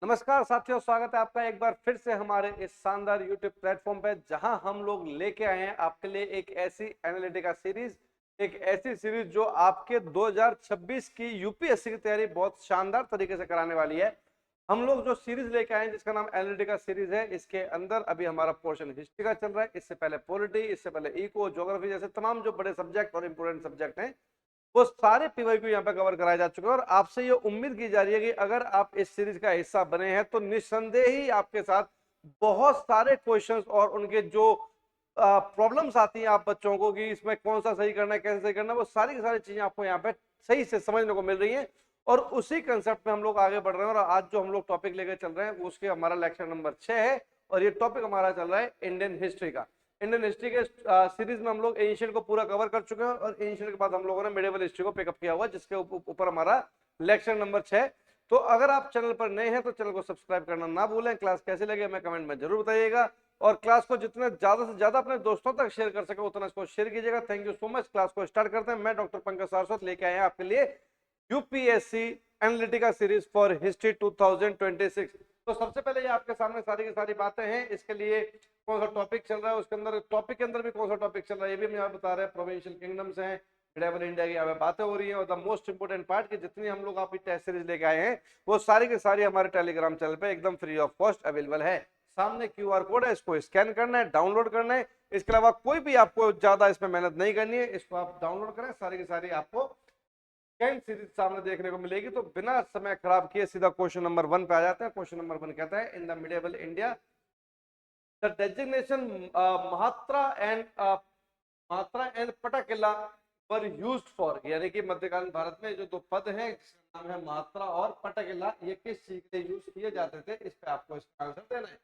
नमस्कार साथियों, स्वागत है आपका एक बार फिर से हमारे इस शानदार YouTube प्लेटफॉर्म पे, जहां हम लोग लेके आए हैं आपके लिए एक ऐसी एनालिटिका सीरीज, एक ऐसी सीरीज जो आपके 2026 की यूपीएससी की तैयारी बहुत शानदार तरीके से कराने वाली है। हम लोग जो सीरीज लेके आए हैं जिसका नाम एनालिटिका सीरीज है, इसके अंदर अभी हमारा पोर्शन हिस्ट्री का चल रहा है। इससे पहले पॉलिटी, इससे पहले इको, ज्योग्राफी जैसे तमाम जो बड़े सब्जेक्ट और इंपोर्टेंट सब्जेक्ट हैं वो सारे पीवाईक्यू यहाँ पे कवर कराए जा चुके हैं। और आपसे ये उम्मीद की जा रही है कि अगर आप इस सीरीज का हिस्सा बने हैं तो निस्संदेह ही आपके साथ बहुत सारे क्वेश्चंस और उनके जो प्रॉब्लम्स आती हैं आप बच्चों को कि इसमें कौन सा सही करना है, कैसे सही करना है, वो सारी की सारी चीजें आपको यहाँ पे सही से समझने को मिल रही है। और उसी कंसेप्ट में हम लोग आगे बढ़ रहे हैं। और आज जो हम लोग टॉपिक लेकर चल रहे हैं उसके हमारा लेक्चर नंबर 6 है और ये टॉपिक हमारा चल रहा है इंडियन हिस्ट्री का। इंडियन हिस्ट्री के सीरीज में हम लोग एंशिएंट को पूरा कवर कर चुके हैं और एंशिएंट के बाद हम लोगों ने मिडिवल हिस्ट्री को पिकअप किया हुआ, जिसके ऊपर हमारा लेक्चर नंबर 6। तो अगर आप चैनल पर नए हैं तो चैनल को सब्सक्राइब करना ना भूलें। क्लास कैसे लगे हमें कमेंट में जरूर बताइएगा और क्लास को जितना ज्यादा से ज्यादा अपने दोस्तों तक शेयर कर सके उतना इसको शेयर कीजिएगा। Thank you so much. Class को स्टार्ट करते हैं। मैं डॉक्टर पंकज सारस्वत लेके आए हैं आपके लिए UPSC Analytica series for history 2026। तो सबसे पहले ये आपके सामने सारी की सारी बातें हैं। इसके लिए कौन सा टॉपिक चल रहा है, उसके अंदर टॉपिक के अंदर भी कौन सा टॉपिक चल रहा है ये भी हम यहाँ बता रहे हैं। प्रोविंशियल किंगडम्स हैं, मिडिवल इंडिया की यहाँ पे बातें हो रही है। और द मोस्ट इंपोर्टेंट पार्ट की जितनी हम लोग आपकी टेस्ट सीरीज लेके आए हैं वो सारी की सारी हमारे टेलीग्राम चैनल पे एकदम फ्री ऑफ कॉस्ट अवेलेबल है। सामने क्यूआर कोड है, इसको स्कैन करना है, डाउनलोड करना है। इसके अलावा कोई भी आपको ज्यादा इसमें मेहनत नहीं करनी है, इसको आप डाउनलोड करें, सारी की सारी आपको कैन सीरीज सामने देखने को मिलेगी। तो बिना समय खराब किए सीधा क्वेश्चन नंबर 1 पे आ जाते हैं। क्वेश्चन नंबर 1 कहता है, in the medieval India the designation मात्रा एंड पटाकिला वर यूज्ड फॉर, यानी कि मध्यकालीन भारत में जो दो पद हैं जिसका नाम है मात्रा और पटाकिला, ये किस चीज के लिए यूज किए जाते थे, इस पे आपको इसका आंसर देना है।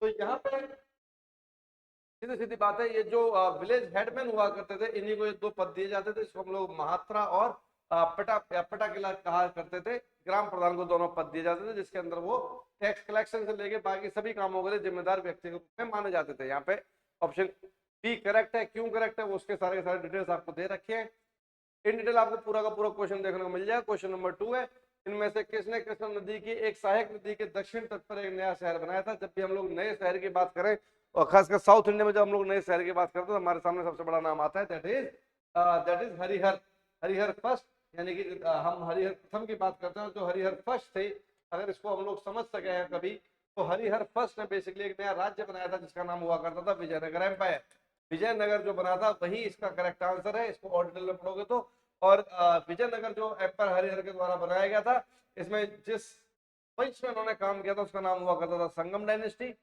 तो यहाँ पे सीधी सीधी बात है, ये जो विलेज हेडमैन हुआ करते थे इन्हीं को ये दो पद दिए जाते थे, इसको हम लोग महात्रा और पटाकिला कहा करते थे। ग्राम प्रधान को दोनों पद दिए जाते थे जिसके अंदर वो टैक्स कलेक्शन से लेके बाकी सभी कामों के लिए जिम्मेदार व्यक्ति के रूप में माने जाते थे। यहाँ पे ऑप्शन बी करेक्ट है। क्यों करेक्ट है वो उसके सारे डिटेल्स आपको दे रखे हैं। इन डिटेल आपको पूरा का पूरा क्वेश्चन देखने को मिल जाएगा। क्वेश्चन नंबर 2 है, इनमें से किसने कृष्णा नदी की एक सहायक नदी के दक्षिण तट पर एक नया शहर बनाया था। जब भी हम लोग नए शहर की बात करें और खासकर साउथ इंडिया में जब हम लोग नए शहर की बात करते हैं तो हमारे सामने सबसे बड़ा नाम आता है, that is Harihar. Harihar first, यानी कि हम हरिहर प्रथम की बात करते हैं। जो हरिहर फर्स्ट थे, अगर इसको हम लोग समझ सके हैं कभी, तो हरिहर फर्स्ट ने बेसिकली एक नया राज्य बनाया था जिसका नाम हुआ करता था विजयनगर एम्पायर। विजयनगर जो बना था वही इसका करेक्ट आंसर है, इसको और डिटेल में पढ़ोगे तो। और विजयनगर जो एम्पायर हरिहर के द्वारा बनाया गया था, इसमें जिस वंश में उन्होंने काम किया था उसका नाम हुआ करता था संगम डायनेस्टी।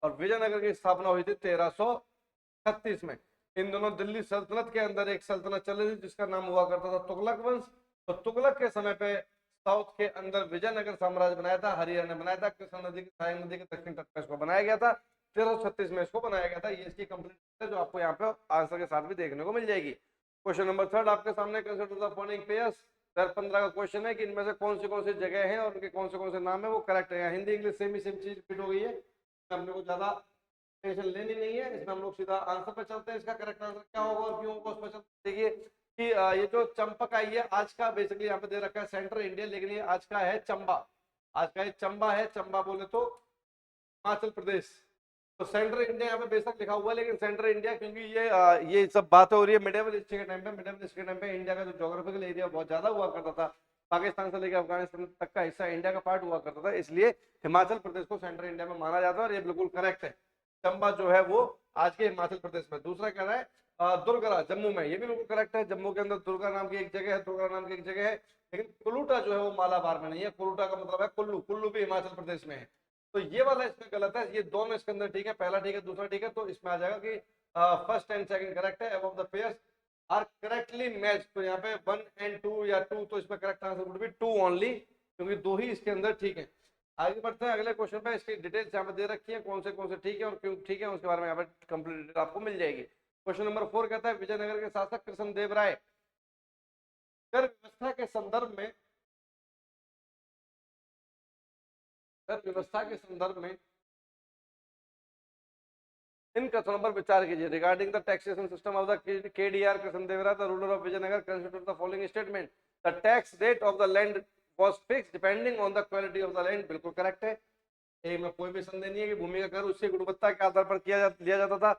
और विजयनगर की स्थापना हुई थी 1336 में। इन दोनों दिल्ली सल्तनत के अंदर एक सल्तनत चल रही थी जिसका नाम हुआ करता था तुगलक वंश। तो तुगलक के समय पे साउथ के अंदर विजयनगर साम्राज्य बनाया था, हरिहर ने बनाया था। कृष्णा नदी की सहायक नदी के दक्षिण तट पर इसको बनाया गया था, 1336 में इसको बनाया गया था। ये इसकी कंप्लीट है जो आपको यहाँ पे आंसर के साथ भी देखने को मिल जाएगी। क्वेश्चन नंबर 3 आपके सामने, कंसिडर द फॉलोइंग पेयर्स। 15 का क्वेश्चन है कि इनमें से कौन सी जगह है और उनके कौन से नाम है वो करेक्ट है। हिंदी इंग्लिश सेम चीज रिपीट हो गई है, हमने को ज्यादा टेंशन लेनी नहीं है। इसमें हम लोग सीधा आंसर पे चलते हैं। इसका करेक्ट आंसर क्या होगा और क्यों होगा उस पर चलते। देखिए कि ये जो चंपक आई है आज का, बेसिकली यहाँ पे दे रखा है सेंट्रल इंडिया, लेकिन ये आज का है चंबा। आज का ये चंबा है। चंबा बोले तो हिमाचल प्रदेश। तो सेंट्रल इंडिया यहाँ पे बेशक लिखा हुआ है, लेकिन सेंट्रल इंडिया क्योंकि ये सब बातें हो रही है मिडिवल हिस्ट्री के टाइम पे। मिडिवल हिस्ट्री के टाइम पे इंडिया का जो ज्योग्राफिकल एरिया बहुत ज्यादा हुआ करता था, पाकिस्तान से लेकर अफगानिस्तान तक का हिस्सा इंडिया का पार्ट हुआ करता था, इसलिए हिमाचल प्रदेश को सेंट्रल इंडिया में माना जाता है और ये बिल्कुल करेक्ट है। चंबा जो है वो आज के हिमाचल प्रदेश में। दूसरा कह रहा है दुर्गरा जम्मू में, ये भी बिल्कुल करेक्ट है। जम्मू के अंदर दुर्गा नाम की एक जगह है, दुर्गा नाम की एक जगह है। लेकिन कुलूटा जो है वो मालाबार में नहीं है। कुलूटा का मतलब है कुल्लू, कुल्लू भी हिमाचल प्रदेश में है। तो ये वाला इसमें गलत है। ये दोनों इसके अंदर ठीक है, पहला ठीक है दूसरा ठीक है। तो इसमें आ जाएगा कि फर्स्ट एंड सेकंड करेक्ट है। Above the pairs are correctly match. तो यहाँ पे 1 और 2 या 2, तो इसमें correct answer would be 2 only, क्योंकि दो ही इसके अंदर ठीक है। आगे बढ़ते हैं अगले क्वेश्चन पे। इसकी डिटेल्स यहाँ पे दे रखी है, कौन से ठीक है और क्यों ठीक है उसके बारे में यहाँ पे कंप्लीट डिटेल आपको मिल जाएगी। क्वेश्चन नंबर 4 कहता है, विजयनगर के शासक कृष्णदेव राय कर व्यवस्था के संदर्भ में इन कथनों पर विचार कीजिए। Regarding the taxation system of the KDR Krishnadeva Raya the ruler of Vijayanagar consider the following statement. The tax rate of the land was fixed depending on the quality of the land, बिल्कुल करेक्ट है। एक में कोई भी संदेह नहीं है कि भूमि का कर उसकी गुणवत्ता के आधार पर लिया जाता था।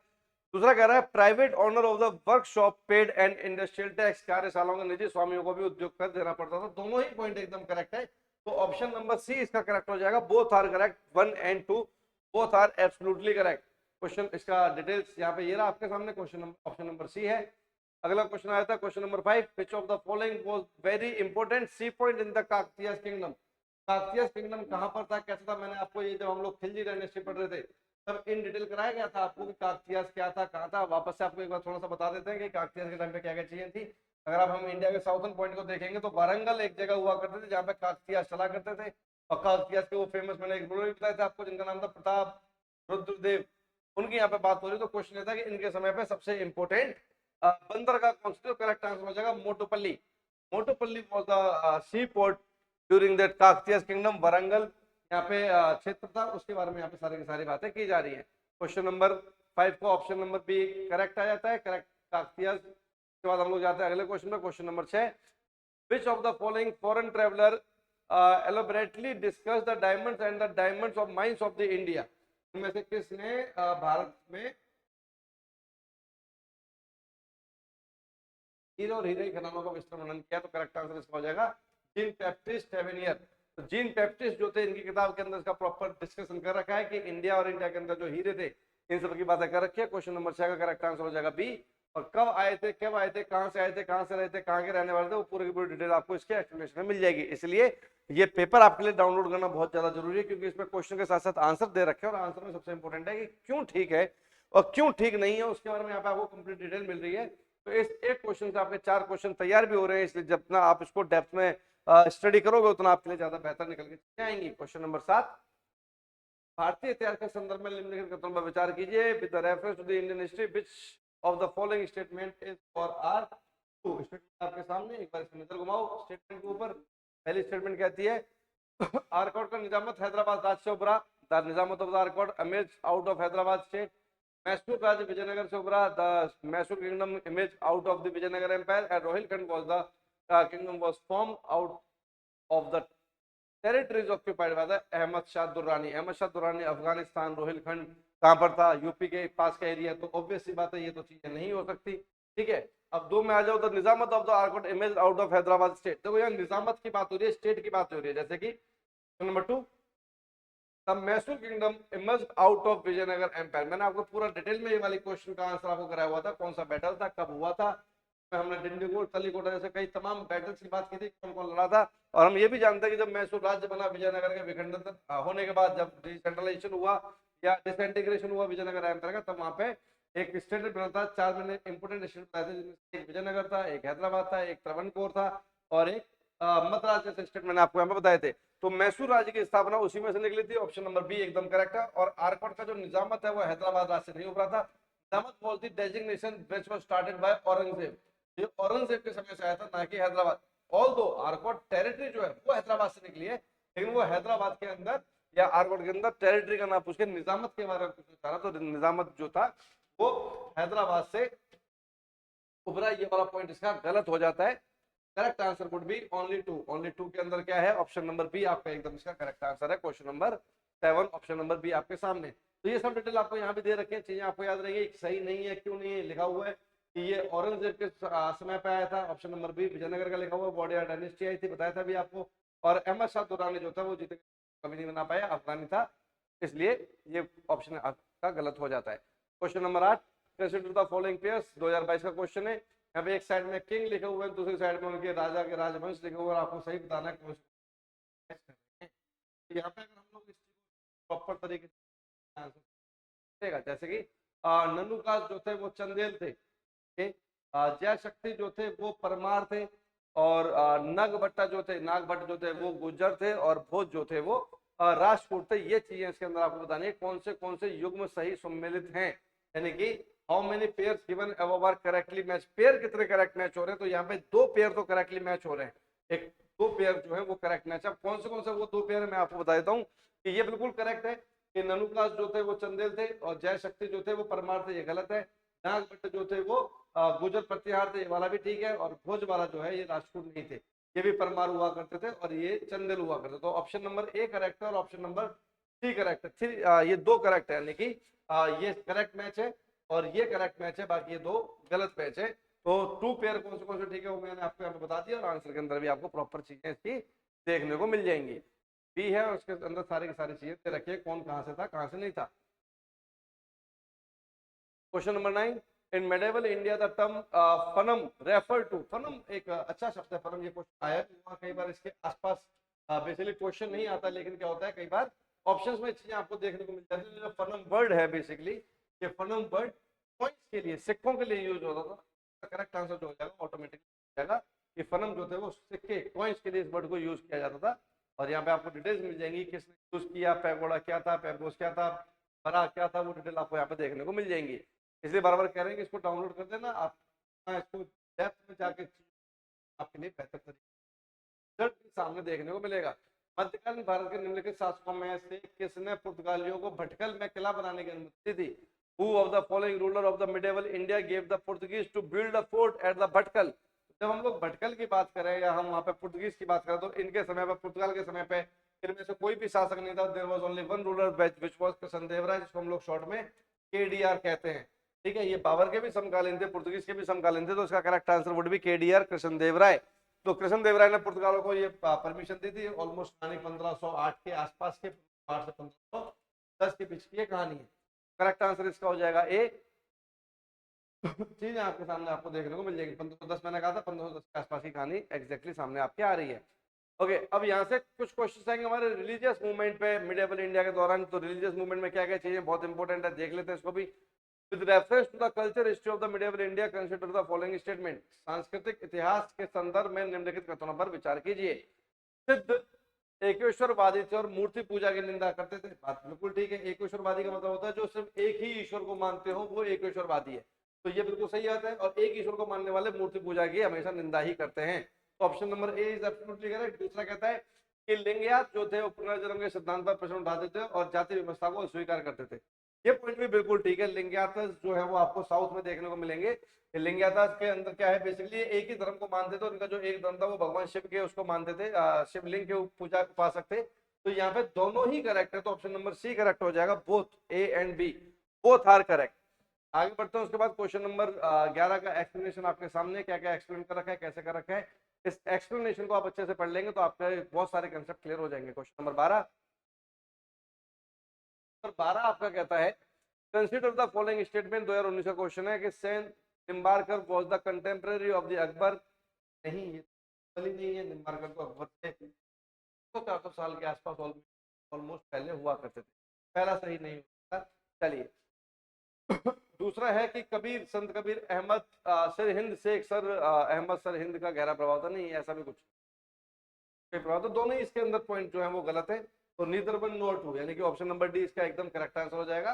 दूसरा कह रहा है private owner of the workshop paid and industrial tax, कार्यशालाओं के निजी स्वामियों को भी उद्योग कर देना पड़ता था। दोनों ही पॉइंट एकदम करेक्ट है, तो ऑप्शन नंबर सी इसका करेक्ट हो जाएगा। Both are correct, 1 and 2 both are absolutely correct. Question इसका डिटेल्स यहाँ पे ये रहा आपके सामने, question number option number C है। अगला क्वेश्चन आया था question number 5, which of the following was very important sea point in the Kakatiya kingdom. Kakatiya kingdom कहां पर था, कैसा था? मैंने आपको ये जब हम लोग खिलजी डायनेस्टी पढ़ रहे थे तब इन डिटेल कराया गया था आपको कि काकतीय क्या था, कहां था। वापस से आपको एक बार थोड़ा सा बता देते हैं कि काकतीय के टाइम पे क्या क्या चीजें थी। अगर आप हम इंडिया के साउथर्न पॉइंट को देखेंगे तो वारंगल एक जगह हुआ करते थे जहाँ पे काकतीय चला करते थे, और काकतीय के वो फेमस मैंने एक रूलर बताया था आपको जिनका नाम था प्रताप रुद्रदेव, उनकी यहाँ पे बात हो रही। तो क्वेश्चन ये था कि इनके समय पे सबसे इंपॉर्टेंट बंदरगाह कौन सी थी? करेक्ट आंसर हो जाएगा Motupalli. Motupalli was the sea port during that Kakatiya kingdom. Warangal यहाँ पे क्षेत्र था, उसके बारे में यहाँ पे सारी की सारी बातें की जा रही है। क्वेश्चन नंबर 5 को ऑप्शन नंबर बी करेक्ट आ जाता है, करेक्ट काकतीय। उसके बाद हम लोग जाते हैं अगले क्वेश्चन में, question number 6, which of the following foreign traveller elaborately discuss the diamonds and the diamonds of mines of the India। इनमें से किसने भारत में हीरे और हीरे खदानों का विस्तृत वर्णन किया? तो करेक्ट आंसर इसका हो जाएगा जीन बैप्टिस्ट टेवेनियर। तो जीन बैप्टिस्ट जो थे इनकी किताब के अंदर इसका प्रॉपर डिस्कशन कर रखा है कि इंडिया और इंडिया के अंदर जो हीरे थे इन सब की बातें कर रखी है। क्वेश्चन नंबर 6 का करेक्ट आंसर हो जाएगा बी। और कब आए थे, कब आए थे, कहां से आए थे, कहां से रहे थे, कहां के रहने वाले थे, वो पूरी की पूरी डिटेल आपको इसके एक्सप्लेनेशन में मिल जाएगी। इसलिए ये पेपर आपके लिए डाउनलोड करना बहुत ज्यादा जरूरी है, क्योंकि इसमें क्वेश्चन के साथ साथ आंसर दे रखे हैं, और आंसर में सबसे इंपॉर्टेंट है कि क्यों ठीक है और क्यों ठीक नहीं है, उसके बारे में यहाँ पे आपको कंप्लीट डिटेल मिल रही है। तो इस एक क्वेश्चन से आपके 4 क्वेश्चन तैयार भी हो रहे हैं, इसलिए जितना आप इसको डेप्थ में स्टडी करोगे उतना आपके लिए ज्यादा बेहतर निकल के आएंगी। क्वेश्चन नंबर 7, भारतीय इतिहास के संदर्भ में निम्नलिखित कथनों पर विचार कीजिए with reference to the Indian history, which of the following statement is or are true. Statement आपके सामने, एक बार इसमें नजर घुमाओ स्टेटमेंट के ऊपर। पहली स्टेटमेंट कहती है आरकोट का निजामत हैदराबाद राज्य से उभरा, the Nizamat of the Arcot emerged out of Hyderabad state. Mysore राज्य विजयनगर से उभरा, the Mysore kingdom emerged out of the Vijayanagar empire. And Rohilkhand was the kingdom was form out of the territories occupied by the Ahmad Shah Durrani. Ahmad Shah Durrani Afghanistan, Rohilkhand कहां पर था? यूपी के पास का एरिया। तो ऑब्वियस सी बात है ये तो चीजें नहीं हो सकती। ठीक है, अब 2 में आ जाओ, the Nizamat of the Arcot emerged out of Hyderabad state. देखो यहाँ निजामत की बात हो रही है, स्टेट की बात हो रही है। जैसे कि number 2, the Mysore kingdom emerged out of Vijayanagar empire. मैंने आपको पूरा डिटेल में ये वाली क्वेश्चन का आंसर आपको कराया हुआ था, कौन सा बैटल था, कब हुआ था। हमने डिंडीगुल, तलीकोटा जैसे कई तमाम बैटल्स की बात की थी, कौन कौन लड़ा था। और हम ये भी जानते हैं कि जब मैसूर राज्य बना विजयनगर के विखंडन होने के बाद, जब डिसेंट्रलाइजेशन हुआ या डिसइंटीग्रेशन हुआ विजयनगर एम्पायर का, तब वहां पे एक स्टेट बना था। 4 मैंने इंपोर्टेंट स्टेट बताए थे, जिनमें एक विजयनगर था, एक हैदराबाद था, एक त्रावणकोर था, और एक मद्रास जैसे स्टेट मैंने आपको यहाँ पे बताए थे। तो मैसूर राज्य की स्थापना उसी में से निकली थी। ऑप्शन नंबर बी एकदम करेक्ट है। और आरकोट का जो निजामत है वो हैदराबाद राज्य से नहीं उभरा था। Nizamat was the designation which was started by Aurangzeb. ये औरंगजेब के समय से आया था, ना कि हैदराबाद। ऑल्दो आरकोट टेरिटरी जो है वो हैदराबाद से निकली है, लेकिन वो हैदराबाद के अंदर या आरकोट के अंदर टेरिटरी का नाम पूछ के निजामत के बारे में पूछना था, तो निजामत जो था वो हैदराबाद से उभरा। ये वाला पॉइंट इसका गलत हो जाता है। Correct answer would be only 2। Only 2 के अंदर क्या है? ऑप्शन नंबर बी आपका एकदम इसका करेक्ट आंसर है। Question number 7 option number B आपके सामने। तो ये सब डिटेल आपको यहाँ पे दे रखे हैं, चीजें आपको याद रहेंगी। सही नहीं है, क्यों नहीं है, लिखा हुआ है कि ये औरंगजेब के समय पे आया था। ऑप्शन नंबर बी विजयनगर का लिखा हुआ है, वॉडिया डायनेस्टी आई थी, बताया था भी आपको। और अहमद शाह दुर्रानी जो था वो जीते कभी नहीं बना पाया, अफगानी था, इसलिए ये ऑप्शन आपका गलत हो जाता है। Question number 8, consider the following pairs. 2022 का क्वेश्चन है। यहाँ पे एक साइड में किंग लिखे हुए हैं, दूसरी साइड में उनके राजा के राजवंश लिखे हुए हैं, आपको सही बताना है कौन से। यहाँ पे अगर हम लोग प्रॉपर तरीके से, जैसे कि ननुकास जो थे वो चंदेल थे, जय शक्ति जो थे वो परमार थे, और नागभट्टा जो थे, नागभट्ट जो थे वो गुज्जर थे, और भोज जो थे वो राजपूत थे। ये चीजें इसके अंदर आपको बतानी है कौन से युग में सही सम्मिलित हैं, यानी कि how many pairs given above are correctly match. Pair कितने करेक्ट मैच हो रहे हैं? तो यहाँ पे 2 पेयर तो करेक्टली मैच हो रहे हैं, एक 2 पेयर जो है वो करेक्ट मैच है। कौन से वो 2 पेयर मैं आपको बता देता हूँ कि ये बिल्कुल करेक्ट है कि ननुकास जो थे वो चंदेल थे, और जय शक्ति जो थे वो परमार थे, ये गलत है। नागभट्ट जो थे वो गुजर प्रतिहार थे, ये वाला भी ठीक है। और भोज वाला जो है ये राजपूत नहीं थे, ये भी परमार हुआ करते थे और ये चंदेल हुआ करते थे। तो ऑप्शन नंबर ए करेक्ट है और ऑप्शन नंबर सी करेक्ट है। थ्री ये दो करेक्ट है, यानी कि ये करेक्ट मैच है और ये करेक्ट मैच है, बाकी ये दो गलत मैच है। तो टू पेयर कौन से ठीक है वो मैंने आपको यहाँ पे बता दिया और आंसर के अंदर भी आपको प्रॉपर चीजें इसकी देखने को मिल जाएंगी। बी है और उसके अंदर सारी की सारी चीजें दे रखी है, कौन कहां से था कहां से नहीं था। Question number 9, in medieval India the term fanam refer to, fanam एक अच्छा शब्द है फनम, ये क्वेश्चन आया कई बार इसके आसपास बेसिकली क्वेश्चन नहीं आता, लेकिन क्या होता है कई बार ऑप्शंस में चीजें आपको देखने को मिल जाती है। जो फनम वर्ड है बेसिकली, ये फनम वर्ड कॉइंस के लिए, सिक्कों के लिए यूज होता था। करेक्ट आंसर जो हो जाएगा ऑटोमेटिकली हो जाएगा कि फनम जो थे वो सिक्के कॉइंस के लिए इस वर्ड को यूज किया जाता था। और यहाँ पे आपको डिटेल्स मिल जाएंगी किसने यूज किया, पैगोडा क्या था, पैगोस क्या था, बरा क्या था, वो डिटेल आपको यहाँ पे देखने को मिल जाएंगी। इसलिए बार बार कह रहे हैं कि इसको डाउनलोड कर देना आप, इसको डेप्थ में जाके आपके लिए बेहतर तरीके रिजल्ट सामने देखने को मिलेगा। मध्यकालीन भारत के निम्नलिखित शासकों में से किसने पुर्तगालियों को भटकल में किला बनाने की अनुमति दी? Who of the following ruler of the medieval India gave the Portuguese to build a fort at the Bhatkal? जब हम लोग भटकल की बात करें या हम वहां पे पुर्तगीज की बात करें तो इनके समय पे, पुर्तगाल के समय पे इनमें से कोई भी शासक नहीं था। There was only one ruler which was Krishnadevaraya, जिसको हम लोग शॉर्ट में केडीआर कहते हैं। ठीक है, ये बाबर के भी समकालीन थे, पुर्तगीज के भी समकालीन थे, तो इसका correct answer would be KDR Krishnadevaraya. तो कृष्णदेवराय ने पुर्तगालों को ये परमिशन दी थी ऑलमोस्ट 1508 के आसपास के, 8 से 1510 के बीच की ये कहानी है। करेक्ट आंसर इसका हो जाएगा ए। चीजें आपके सामने आपको देखने को मिल जाएगी। 1510 मैंने कहा था, 1510 के आसपास की कहानी एग्जैक्टली सामने आपके आ रही है। ओके, अब यहाँ से कुछ क्वेश्चन आएंगे हमारे रिलीजियस मूवमेंट पे मिडिवल इंडिया के दौरान। तो रिलीजियस मूवमेंट में क्या क्या चीजें बहुत इंपॉर्टेंट है, देख लेते हैं इसको भी। With reference to the culture history of the medieval India, consider the following statement. सांस्कृतिक इतिहास के संदर्भ में निम्नलिखित कथनों पर विचार कीजिए। सिद्ध एकेश्वरवादी थे और मूर्ति पूजा की निंदा करते थे, बात बिल्कुल ठीक है। एकेश्वरवादी का मतलब होता है जो सिर्फ एक ही ईश्वर को मानते हो, वो एकेश्वरवादी है। तो ये बिल्कुल सही आता है। और एक ईश्वर को मानने वाले मूर्ति पूजा की हमेशा निंदा ही करते हैं। तो option number A is absolutely correct. दूसरा कहता है कि लिंगयात जो थे वो पुनर्जन्म के सिद्धांत पर प्रश्न उठाते थे और जाति व्यवस्था को स्वीकार करते थे। ये पॉइंट भी बिल्कुल ठीक है। लिंगयात जो है वो आपको साउथ में देखने को मिलेंगे। लिंगयात के अंदर क्या है, बेसिकली एक ही धर्म को मानते थे। उनका जो एक धर्म था वो भगवान शिव के उसको मानते थे, शिवलिंग के पूजा उपासक थे। तो यहाँ पे दोनों ही करेक्ट है, तो ऑप्शन नंबर सी करेक्ट हो जाएगा। Both A and B, both are correct. आगे बढ़ते हैं। उसके बाद क्वेश्चन नंबर 11 का एक्सप्लेनेशन आपके सामने क्या क्या एक्सप्लेन कर रखा है, कैसे कर रखा है। इस एक्सप्लेनेशन को आप अच्छे से पढ़ लेंगे तो आपके बहुत सारे कंसेप्ट क्लियर हो जाएंगे। क्वेश्चन नंबर 12 आपका कहता है कंसीडर द फॉलोइंग स्टेटमेंट। 2019 का क्वेश्चन है कि Sen Nimbarkar was the contemporary of the Akbar. नहीं, ये नहीं है। निम्बारकर तो अकबर थे, तो 400 साल के आसपास ऑलमोस्ट पहले हुआ करते थे। पहला सही नहीं होता। चलिए दूसरा है कि कबीर, संत कबीर अहमद सर हिंद शेख सर अहमद सर हिंद का गहरा प्रभाव था। नहीं, ऐसा भी कुछ प्रभाव, तो दोनों ही इसके अंदर पॉइंट जो है वो गलत है। तो नीदर वन नॉट टू, यानी कि ऑप्शन नंबर डी इसका एकदम करेक्ट आंसर हो जाएगा।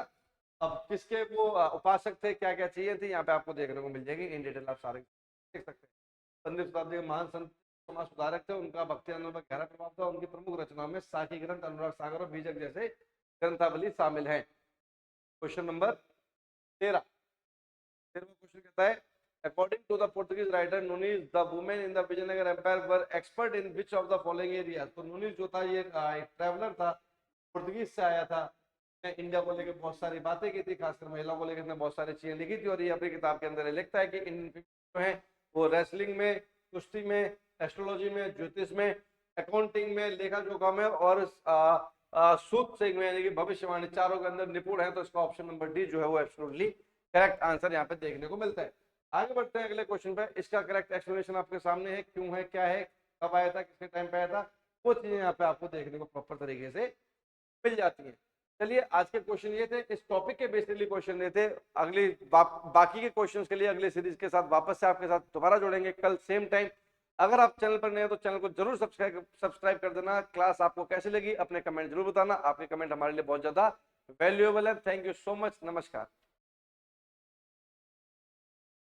अब किसके वो उपासक थे, क्या क्या चाहिए थी, यहाँ पे आपको देखने को मिल जाएगी इन डिटेल, आप सारे देख सकते हैं। 15वीं शताब्दी के महान संत समाज सुधारक थे, उनका भक्ति आंदोलन पर गहरा प्रभाव था। उनकी प्रमुख रचनाओं में साखी ग्रंथ, अनुराग सागर और बीजक जैसे ग्रंथावली शामिल है। क्वेश्चन नंबर 13 क्वेश्चन कहता है according to the Portuguese writer Nunes, the women in the Vijayanagara Empire were expert in which of the following areas। तो नुनीस जो था ये ट्रैवलर था, पुर्तगीज से आया था, इंडिया को लेकर बहुत सारी बातें की थी, खासकर महिलाओं को लेकर बहुत सारी चीजें लिखी थी। और ये अपनी किताब के अंदर लिखता है कि इन जो है वो रेसलिंग में, कुश्ती में, एस्ट्रोलॉजी में, ज्योतिष में, अकाउंटिंग में, लेखा जोखा में और सूत सिंह में, यानी कि भविष्यवाणी, चारों के अंदर निपुण है। तो इसका ऑप्शन नंबर डी जो है वो एब्सोल्युटली करेक्ट आंसर यहाँ पे देखने को मिलता है। आगे बढ़ते हैं अगले क्वेश्चन पे। इसका करेक्ट एक्सप्लेनेशन आपके सामने है, क्यों है, क्या है, कब आया था, किसके टाइम पे आया था, वो चीजें यहाँ पे आपको देखने को प्रॉपर तरीके से मिल जाती हैं। चलिए आज के क्वेश्चन ये थे, इस टॉपिक के बेसिकली क्वेश्चन ये थे। अगली बाकी के क्वेश्चंस के लिए अगले सीरीज के साथ वापस से आपके साथ दोबारा जुड़ेंगे कल सेम टाइम। अगर आप चैनल पर नए हैं तो चैनल को जरूर सब्सक्राइब कर देना। क्लास आपको कैसी लगी अपने कमेंट जरूर बताना, आपके कमेंट हमारे लिए बहुत ज्यादा वैल्यूएबल है। थैंक यू सो मच, नमस्कार।